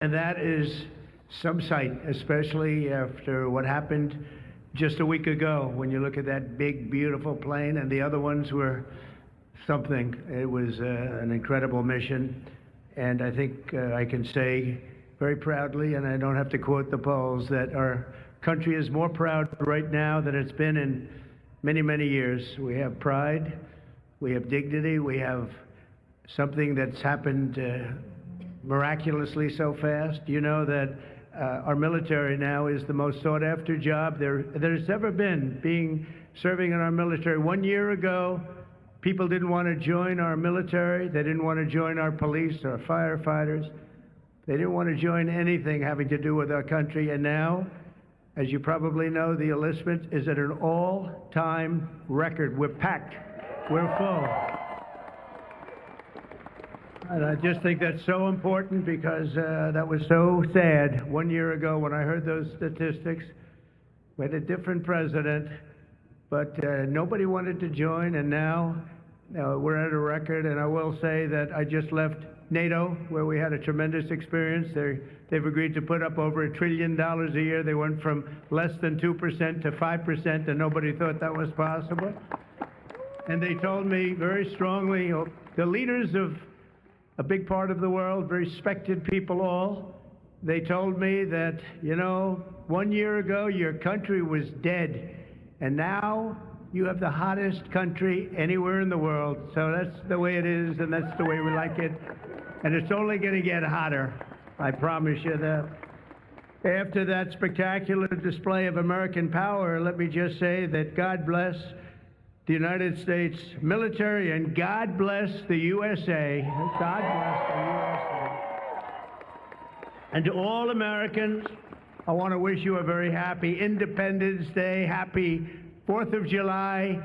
And that is some sight, especially after what happened just a week ago. When you look at that big, beautiful plane, and the other ones were something. It was an incredible mission. And I think I can say very proudly, and I don't have to quote the polls, that our country is more proud right now than it's been in many, many years. We have pride, we have dignity, we have something that's happened miraculously so fast. You know that our military now is the most sought after job there's ever been, serving in our military. 1 year ago, people didn't want to join our military. They didn't want to join our police or firefighters. They didn't want to join anything having to do with our country. And now, as you probably know, the enlistment is at an all-time record. We're packed. We're full. And I just think that's so important because that was so sad 1 year ago when I heard those statistics. We had a different president, but nobody wanted to join, and now we're at a record. And I will say that I just left NATO, where we had a tremendous experience. They've agreed to put up over $1 trillion a year. They went from less than 2% to 5%, and nobody thought that was possible. And they told me very strongly, the leaders of a big part of the world, very respected people all, they told me that, 1 year ago your country was dead, and now you have the hottest country anywhere in the world. So that's the way it is, and that's the way we like it. And it's only going to get hotter, I promise you that. After that spectacular display of American power, let me just say that God bless the United States military, and God bless the USA. God bless the USA. And to all Americans, I want to wish you a very happy Independence Day, happy 4th of July.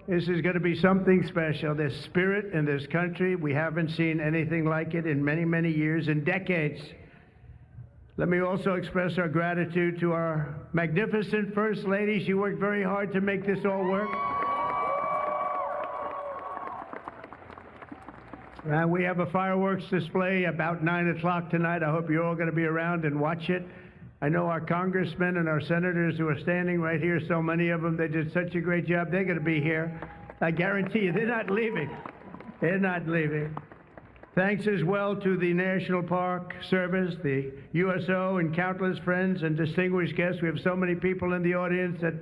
This is going to be something special. This spirit in this country, we haven't seen anything like it in many, many years, in decades. Let me also express our gratitude to our magnificent First Lady. She worked very hard to make this all work. We have a fireworks display about 9 o'clock tonight. I hope you're all going to be around and watch it. I know our congressmen and our senators who are standing right here, so many of them, they did such a great job. They're going to be here. I guarantee you, they're not leaving. They're not leaving. Thanks as well to the National Park Service, the USO, and countless friends and distinguished guests. We have so many people in the audience that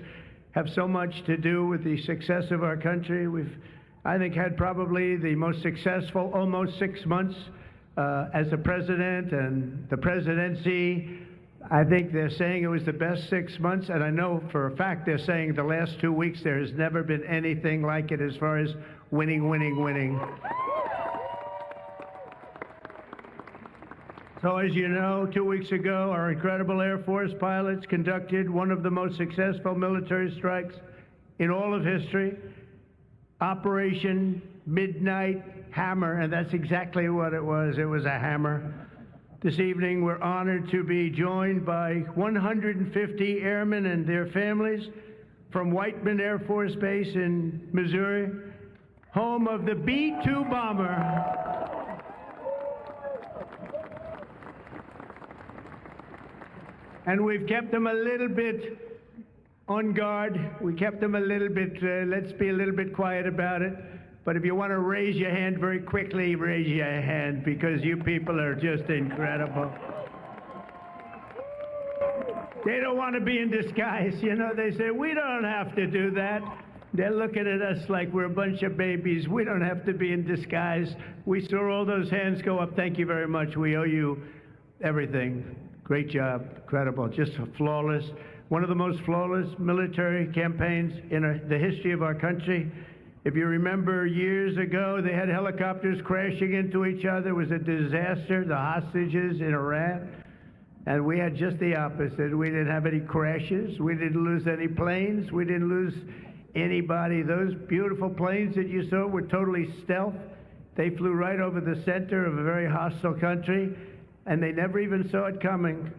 have so much to do with the success of our country. We've, I think, had probably the most successful almost 6 months as a president and the presidency. I think they're saying it was the best 6 months, and I know for a fact they're saying the last 2 weeks there has never been anything like it as far as winning. So as you know, 2 weeks ago, our incredible Air Force pilots conducted one of the most successful military strikes in all of history, Operation Midnight Hammer, and that's exactly what it was. It was a hammer. This evening, we're honored to be joined by 150 airmen and their families from Whiteman Air Force Base in Missouri, home of the B-2 bomber. And we've kept them a little bit on guard. We kept them a little bit, let's be a little bit quiet about it. But if you want to raise your hand very quickly, raise your hand, because you people are just incredible. They don't want to be in disguise. They say, we don't have to do that. They're looking at us like we're a bunch of babies. We don't have to be in disguise. We saw all those hands go up. Thank you very much. We owe you everything. Great job. Incredible. Just flawless. One of the most flawless military campaigns in the history of our country. If you remember years ago, they had helicopters crashing into each other. It was a disaster, the hostages in Iran. And we had just the opposite. We didn't have any crashes. We didn't lose any planes. We didn't lose anybody. Those beautiful planes that you saw were totally stealth. They flew right over the center of a very hostile country, and they never even saw it coming.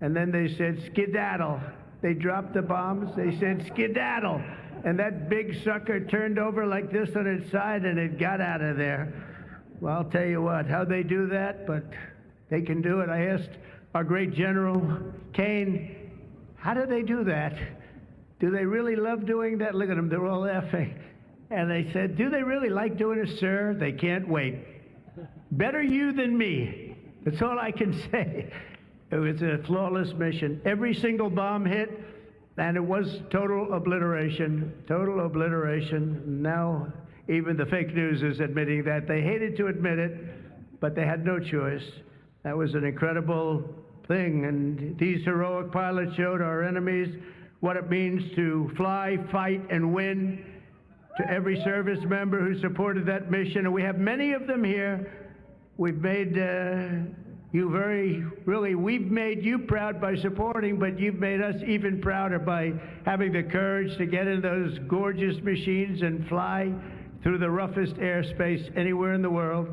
And then they said, skedaddle. They dropped the bombs. They said, skedaddle. And that big sucker turned over like this on its side, and it got out of there. Well, I'll tell you what, how they do that, but they can do it. I asked our great General Kane, how do they do that? Do they really love doing that? Look at them, they're all laughing. And they said, do they really like doing it, sir? They can't wait. Better you than me. That's all I can say. It was a flawless mission. Every single bomb hit, and it was total obliteration, total obliteration. Now, even the fake news is admitting that. They hated to admit it, but they had no choice. That was an incredible thing, and these heroic pilots showed our enemies what it means to fly, fight, and win. To every service member who supported that mission, and we have many of them here, we've made we've made you proud by supporting, but you've made us even prouder by having the courage to get in those gorgeous machines and fly through the roughest airspace anywhere in the world.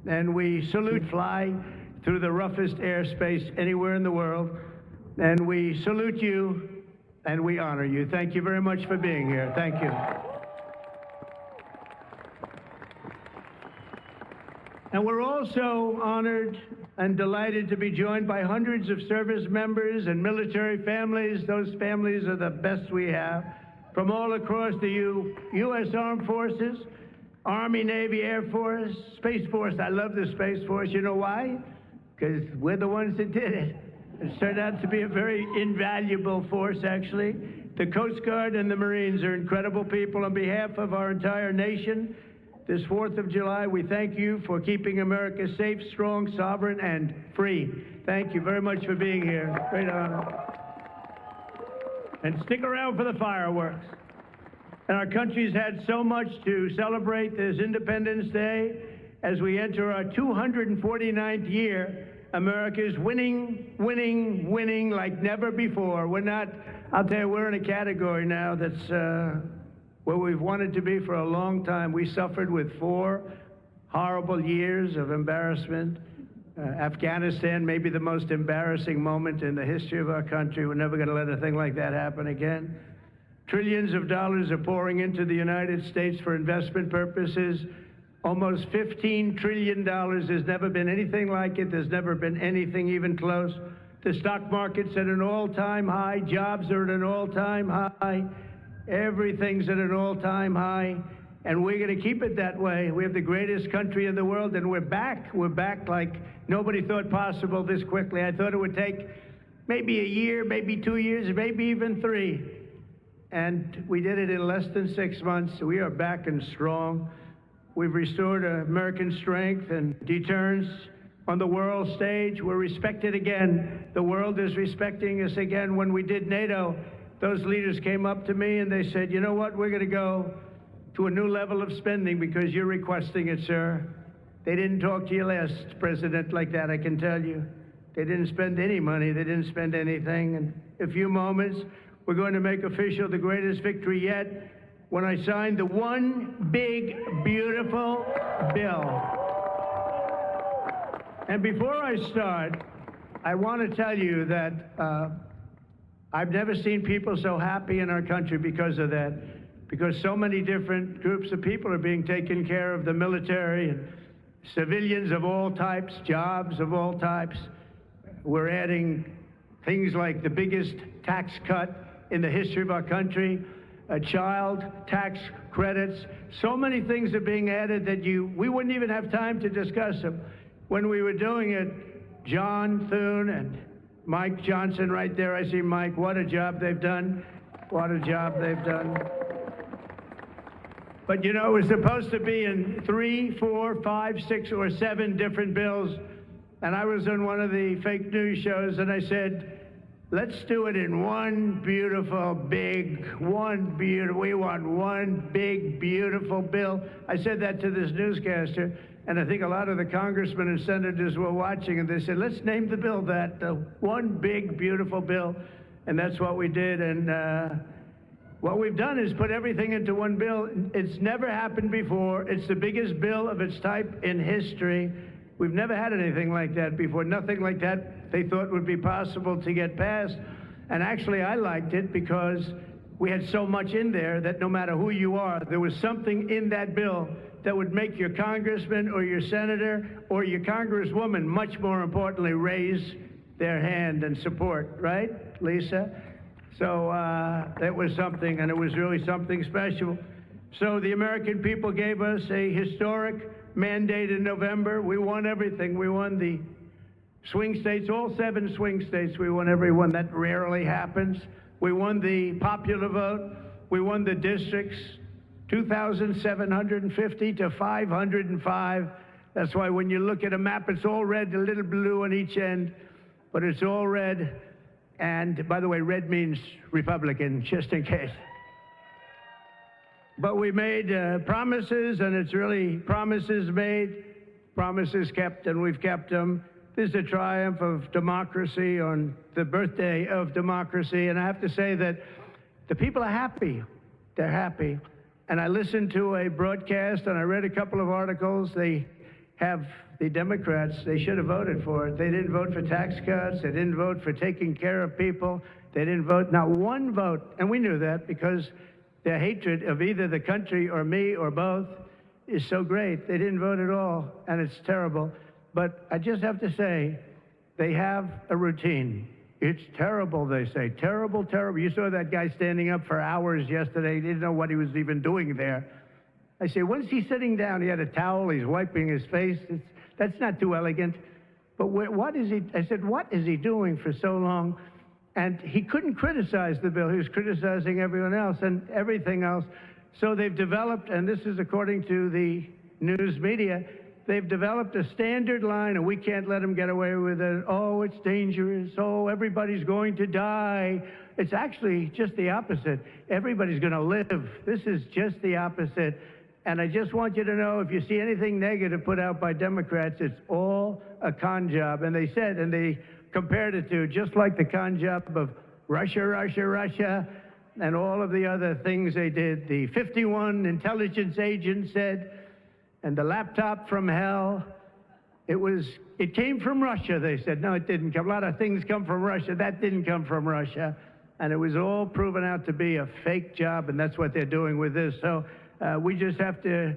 And we salute fly through the roughest airspace anywhere in the world. And we salute you and we honor you. Thank you very much for being here. Thank you. And we're also honored and delighted to be joined by hundreds of service members and military families. Those families are the best we have, from all across the U.S. Armed Forces, Army, Navy, Air Force, Space Force. I love the Space Force. You know why? Because we're the ones that did it. It's turned out to be a very invaluable force, actually. The Coast Guard and the Marines are incredible people. On behalf of our entire nation, this 4th of July, we thank you for keeping America safe, strong, sovereign, and free. Thank you very much for being here. Great honor. And stick around for the fireworks. And our country's had so much to celebrate this Independence Day. As we enter our 249th year, America is winning, winning, winning like never before. We're not, I'll tell you, we're in a category now that's where we've wanted to be for a long time. We suffered with 4 horrible years of embarrassment. Afghanistan may be the most embarrassing moment in the history of our country. We're never going to let a thing like that happen again. Trillions of dollars are pouring into the United States for investment purposes. Almost $15 trillion. There's never been anything like it. There's never been anything even close. The stock market's at an all-time high. Jobs are at an all-time high. Everything's at an all-time high, and we're going to keep it that way. We have the greatest country in the world, and we're back. We're back like nobody thought possible this quickly. I thought it would take maybe a year, maybe 2 years, maybe even 3. And we did it in less than 6 months. We are back and strong. We've restored American strength and deterrence on the world stage. We're respected again. The world is respecting us again. When we did NATO, those leaders came up to me and they said, you know what, we're going to go to a new level of spending because you're requesting it, sir. They didn't talk to your last president like that, I can tell you. They didn't spend any money. They didn't spend anything. In a few moments, we're going to make official the greatest victory yet when I sign the one big, beautiful bill. And before I start, I want to tell you that I've never seen people so happy in our country because of that, because so many different groups of people are being taken care of, the military and civilians of all types, jobs of all types. We're adding things like the biggest tax cut in the history of our country, child tax credits. So many things are being added that we wouldn't even have time to discuss them. When we were doing it, John Thune and Mike Johnson right there, I see Mike, what a job they've done. What a job they've done. But you know, it was supposed to be in 3, 4, 5, 6, or 7 different bills. And I was on one of the fake news shows and I said, let's do it in one beautiful, big, we want one big, beautiful bill. I said that to this newscaster. And I think a lot of the congressmen and senators were watching, and they said, let's name the bill that, one big, beautiful bill. And that's what we did. And what we've done is put everything into one bill. It's never happened before. It's the biggest bill of its type in history. We've never had anything like that before. Nothing like that they thought would be possible to get passed. And actually, I liked it because we had so much in there that no matter who you are, there was something in that bill that would make your congressman or your senator or your congresswoman, much more importantly, raise their hand and support, right, Lisa? So that was something, and it was really something special. So the American people gave us a historic mandate in November. We won everything. We won the swing states, all 7 swing states. We won every one. That rarely happens. We won the popular vote. We won the districts, 2,750 to 505. That's why when you look at a map, it's all red, a little blue on each end, but it's all red. And by the way, red means Republican, just in case. But we made promises, and it's really promises made, promises kept, and we've kept them. This is a triumph of democracy on the birthday of democracy, and I have to say that the people are happy. They're happy. And I listened to a broadcast, and I read a couple of articles. They have the Democrats, they should have voted for it. They didn't vote for tax cuts. They didn't vote for taking care of people. They didn't vote, not one vote. And we knew that because their hatred of either the country or me or both is so great. They didn't vote at all, and it's terrible. But I just have to say, they have a routine. It's terrible, they say. Terrible, terrible. You saw that guy standing up for hours yesterday. He didn't know what he was even doing there. I say, when is he sitting down? He had a towel. He's wiping his face. That's not too elegant. But what is he? I said, what is he doing for so long? And he couldn't criticize the bill. He was criticizing everyone else and everything else. So they've developed, and this is according to the news media, they've developed a standard line, and we can't let them get away with it. Oh, it's dangerous. Oh, everybody's going to die. It's actually just the opposite. Everybody's going to live. This is just the opposite. And I just want you to know, if you see anything negative put out by Democrats, it's all a con job. And they said, and they compared it to just like the con job of Russia, Russia, Russia, and all of the other things they did. The 51 intelligence agents said, and the laptop from hell, it came from Russia, they said. No, it didn't come. A lot of things come from Russia. That didn't come from Russia. And it was all proven out to be a fake job, and that's what they're doing with this. So we just have to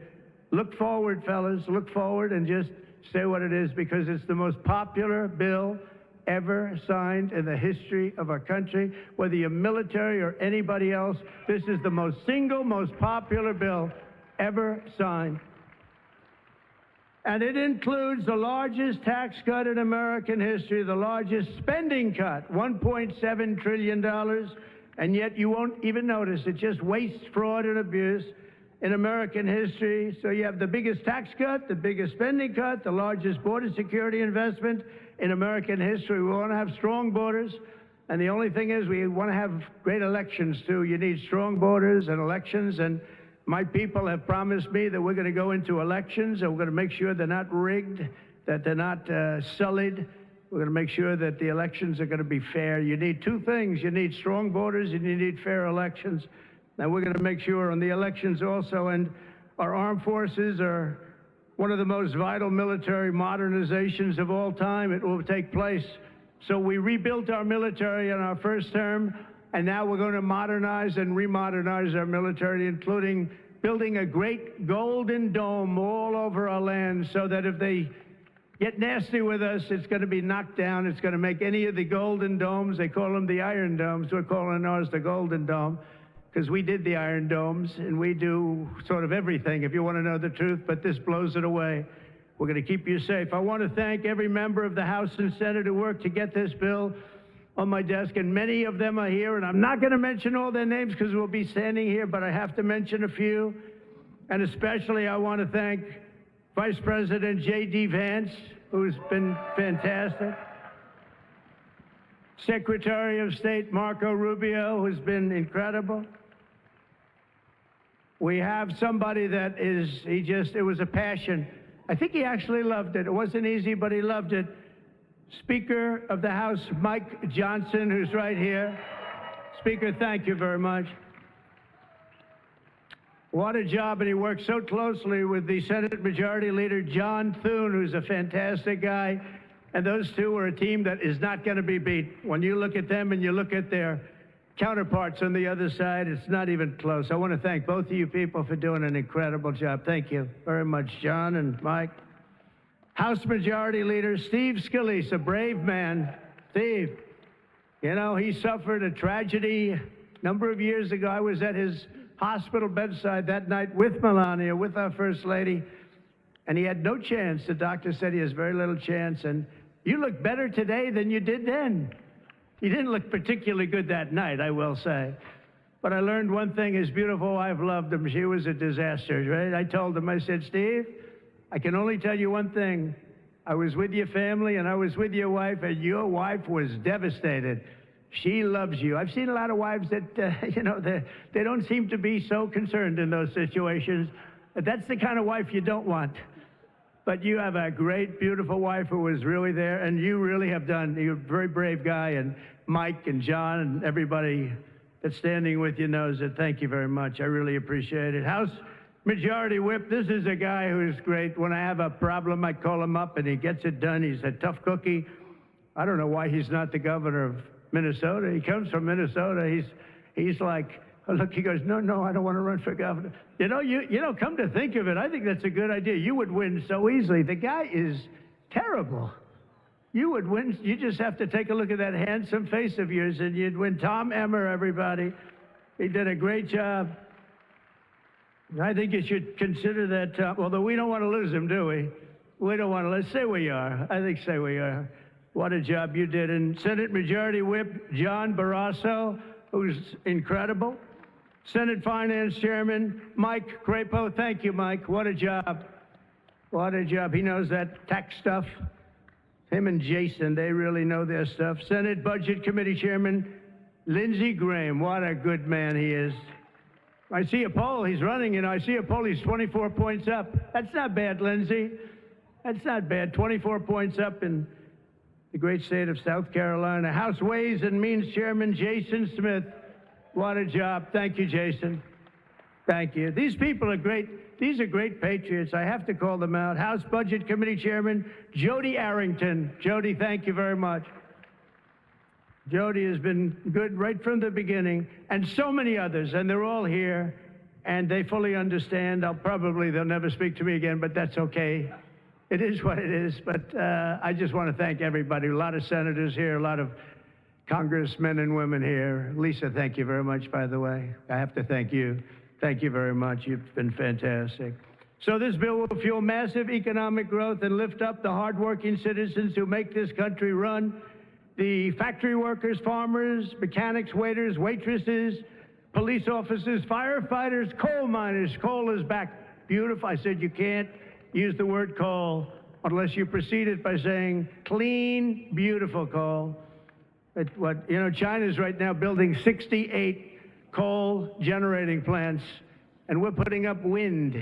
look forward, fellas, look forward and just say what it is, because it's the most popular bill ever signed in the history of our country. Whether you're military or anybody else, this is the single most popular bill ever signed. And it includes the largest tax cut in American history, the largest spending cut, $1.7 trillion, and yet you won't even notice it. Just waste, fraud, and abuse in American history. So you have the biggest tax cut, the biggest spending cut, the largest border security investment in American history. We want to have strong borders, and the only thing is we want to have great elections, too. You need strong borders and elections, and my people have promised me that we're going to go into elections, and we're going to make sure they're not rigged, that they're not sullied. We're going to make sure that the elections are going to be fair. You need 2 things. You need strong borders, and you need fair elections. Now, we're going to make sure on the elections also, and our armed forces are one of the most vital military modernizations of all time. It will take place. So we rebuilt our military in our first term, and now we're going to modernize and remodernize our military, including building a great golden dome all over our land, so that if they get nasty with us, it's going to be knocked down. It's going to make any of the golden domes, they call them the Iron Domes, we're calling ours the Golden Dome, because we did the Iron Domes, and we do sort of everything, if you want to know the truth, but this blows it away. We're going to keep you safe. I want to thank every member of the House and Senate who worked to get this bill on my desk, and many of them are here, and I'm not going to mention all their names because we'll be standing here, but I have to mention a few, and especially I want to thank Vice President J.D. Vance, who's been fantastic, Secretary of State Marco Rubio, who's been incredible. We have somebody that it was a passion. I think he actually loved it. It wasn't easy, but he loved it. Speaker of the House, Mike Johnson, who's right here. Speaker, thank you very much. What a job, and he worked so closely with the Senate Majority Leader, John Thune, who's a fantastic guy. And those two are a team that is not going to be beat. When you look at them and you look at their counterparts on the other side, it's not even close. I want to thank both of you people for doing an incredible job. Thank you very much, John and Mike. House Majority Leader Steve Scalise, a brave man. Steve, you know, he suffered a tragedy a number of years ago. I was at his hospital bedside that night with Melania, with our First Lady, and he had no chance. The doctor said he has very little chance, and you look better today than you did then. You didn't look particularly good that night, I will say. But I learned one thing, his beautiful wife loved him. She was a disaster, right? I told him, I said, Steve, I can only tell you one thing. I was with your family and I was with your wife, and your wife was devastated. She loves you. I've seen a lot of wives that, you know, they don't seem to be so concerned in those situations. That's the kind of wife you don't want. But you have a great, beautiful wife who was really there, and you really have done. You're a very brave guy, and Mike and John and everybody that's standing with you knows it. Thank you very much. I really appreciate it. House Majority Whip, this is a guy who's great. When I have a problem, I call him up, and he gets it done. He's a tough cookie. I don't know why he's not the governor of Minnesota. He comes from Minnesota. He's like, oh, look, he goes, no, I don't want to run for governor. You know, come to think of it, I think that's a good idea. You would win so easily. The guy is terrible. You would win. You just have to take a look at that handsome face of yours, and you'd win. Tom Emmer, everybody. He did a great job. I think you should consider that, although we don't want to lose him, do we? We don't want to. Let's say we are. I think say we are. What a job you did. And Senate Majority Whip John Barrasso, who's incredible. Senate Finance Chairman Mike Crapo. Thank you, Mike. What a job. What a job. He knows that tax stuff. Him and Jason, they really know their stuff. Senate Budget Committee Chairman Lindsey Graham. What a good man he is. I see a poll. He's running, and I see a poll. He's 24 points up. That's not bad, Lindsey. That's not bad. 24 points up in the great state of South Carolina. House Ways and Means Chairman Jason Smith. What a job. Thank you, Jason. Thank you. These people are great. These are great patriots. I have to call them out. House Budget Committee Chairman Jody Arrington. Jody, thank you very much. Jody has been good right from the beginning, and so many others, and they're all here, and they fully understand. They'll never speak to me again, but that's okay. It is what it is, but I just want to thank everybody. A lot of senators here, a lot of congressmen and women here. Lisa, thank you very much, by the way. I have to thank you. Thank you very much. You've been fantastic. So this bill will fuel massive economic growth and lift up the hardworking citizens who make this country run. The factory workers, farmers, mechanics, waiters, waitresses, police officers, firefighters, coal miners. Coal is back. Beautiful. I said you can't use the word coal unless you precede it by saying clean, beautiful coal. China's right now building 68 coal generating plants, and we're putting up wind.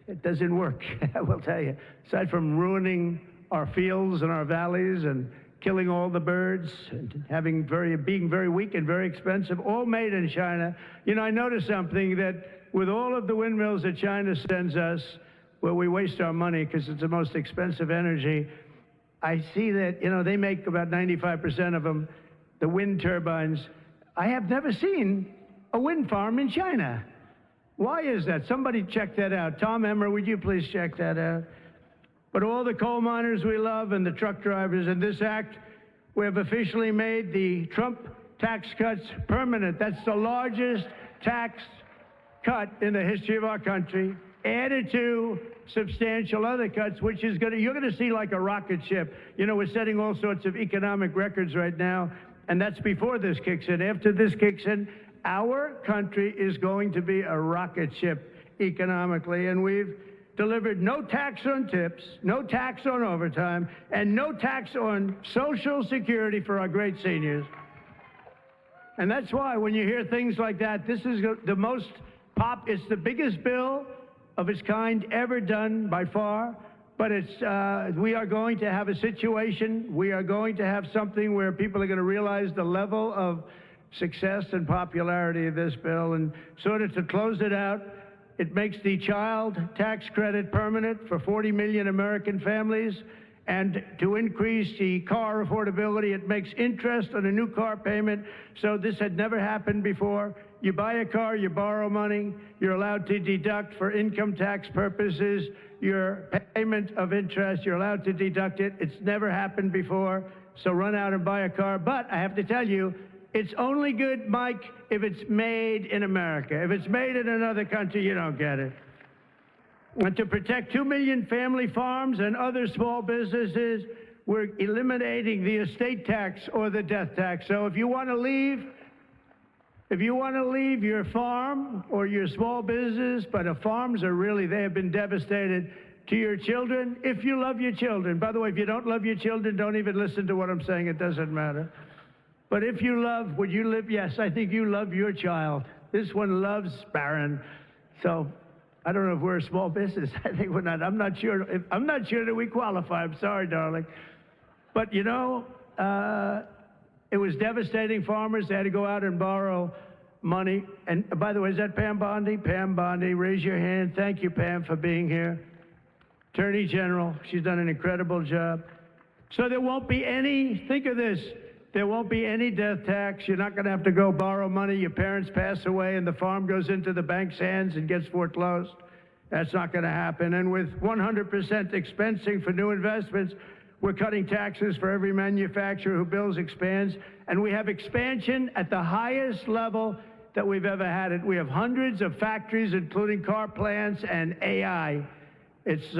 It doesn't work, I will tell you. Aside from ruining our fields and our valleys and killing all the birds and being very weak and very expensive, all made in China. You know, I noticed something, that with all of the windmills that China sends us, where we waste our money because it's the most expensive energy, I see that, they make about 95% of them, the wind turbines. I have never seen a wind farm in China. Why is that? Somebody check that out. Tom Emmer, would you please check that out? But all the coal miners we love and the truck drivers, in this act, we have officially made the Trump tax cuts permanent. That's the largest tax cut in the history of our country, added to substantial other cuts, which is you're going to see like a rocket ship. We're setting all sorts of economic records right now, and that's before this kicks in. After this kicks in, our country is going to be a rocket ship economically, and we've delivered no tax on tips, no tax on overtime, and no tax on Social Security for our great seniors. And that's why when you hear things like that, this is it's the biggest bill of its kind ever done by far, but we are going to have a situation, we are going to have something where people are going to realize the level of success and popularity of this bill. And sort of to close it out, it makes the child tax credit permanent for 40 million American families. and to increase the car affordability. It makes interest on a new car payment, so this had never happened before. You buy a car, you borrow money, you're allowed to deduct for income tax purposes your payment of interest, you're allowed to deduct it. It's never happened before, so run out and buy a car. But I have to tell you, it's only good, Mike, if it's made in America. If it's made in another country, you don't get it. And to protect 2 million family farms and other small businesses, we're eliminating the estate tax or the death tax. So if you want to leave your farm or your small business, but farms are really, they have been devastated, to your children, if you love your children. By the way, if you don't love your children, don't even listen to what I'm saying. It doesn't matter. But if you love, would you live? Yes, I think you love your child. This one loves Barron. So I don't know if we're a small business. I think we're not. I'm not sure that we qualify. I'm sorry, darling. But, you know, it was devastating. Farmers, they had to go out and borrow money. And by the way, is that Pam Bondi? Pam Bondi, raise your hand. Thank you, Pam, for being here. Attorney General, she's done an incredible job. So there won't be any, think of this, there won't be any death tax. You're not going to have to go borrow money. Your parents pass away and the farm goes into the bank's hands and gets foreclosed. That's not going to happen. And with 100% expensing for new investments, we're cutting taxes for every manufacturer who builds, expands. And we have expansion at the highest level that we've ever had it. We have hundreds of factories, including car plants and AI. It's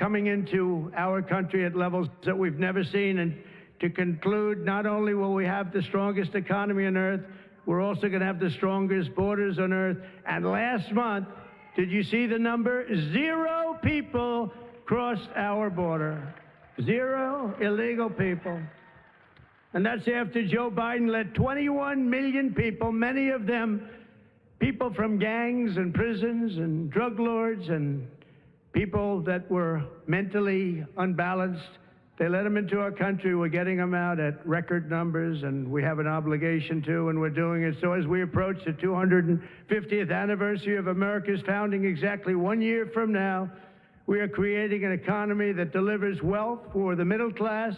coming into our country at levels that we've never seen. And to conclude, not only will we have the strongest economy on earth, we're also going to have the strongest borders on earth. And last month, did you see the number? 0 people crossed our border. 0 illegal people. And that's after Joe Biden let 21 million people, many of them people from gangs and prisons and drug lords and people that were mentally unbalanced. They let them into our country. We're getting them out at record numbers, and we have an obligation to, and we're doing it. So as we approach the 250th anniversary of America's founding exactly 1 year from now, we are creating an economy that delivers wealth for the middle class,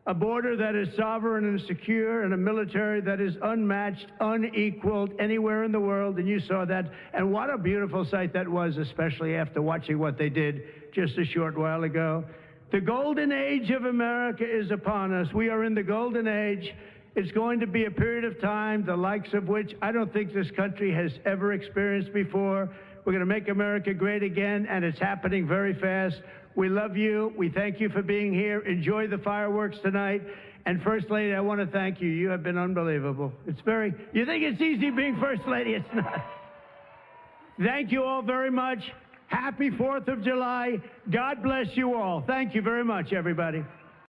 a border that is sovereign and secure, and a military that is unmatched, unequaled anywhere in the world. And you saw that. And what a beautiful sight that was, especially after watching what they did just a short while ago. The golden age of America is upon us. We are in the golden age. It's going to be a period of time, the likes of which I don't think this country has ever experienced before. We're going to make America great again, and it's happening very fast. We love you. We thank you for being here. Enjoy the fireworks tonight. And First Lady, I want to thank you. You have been unbelievable. You think it's easy being First Lady? It's not. Thank you all very much. Happy 4th of July. God bless you all. Thank you very much, everybody.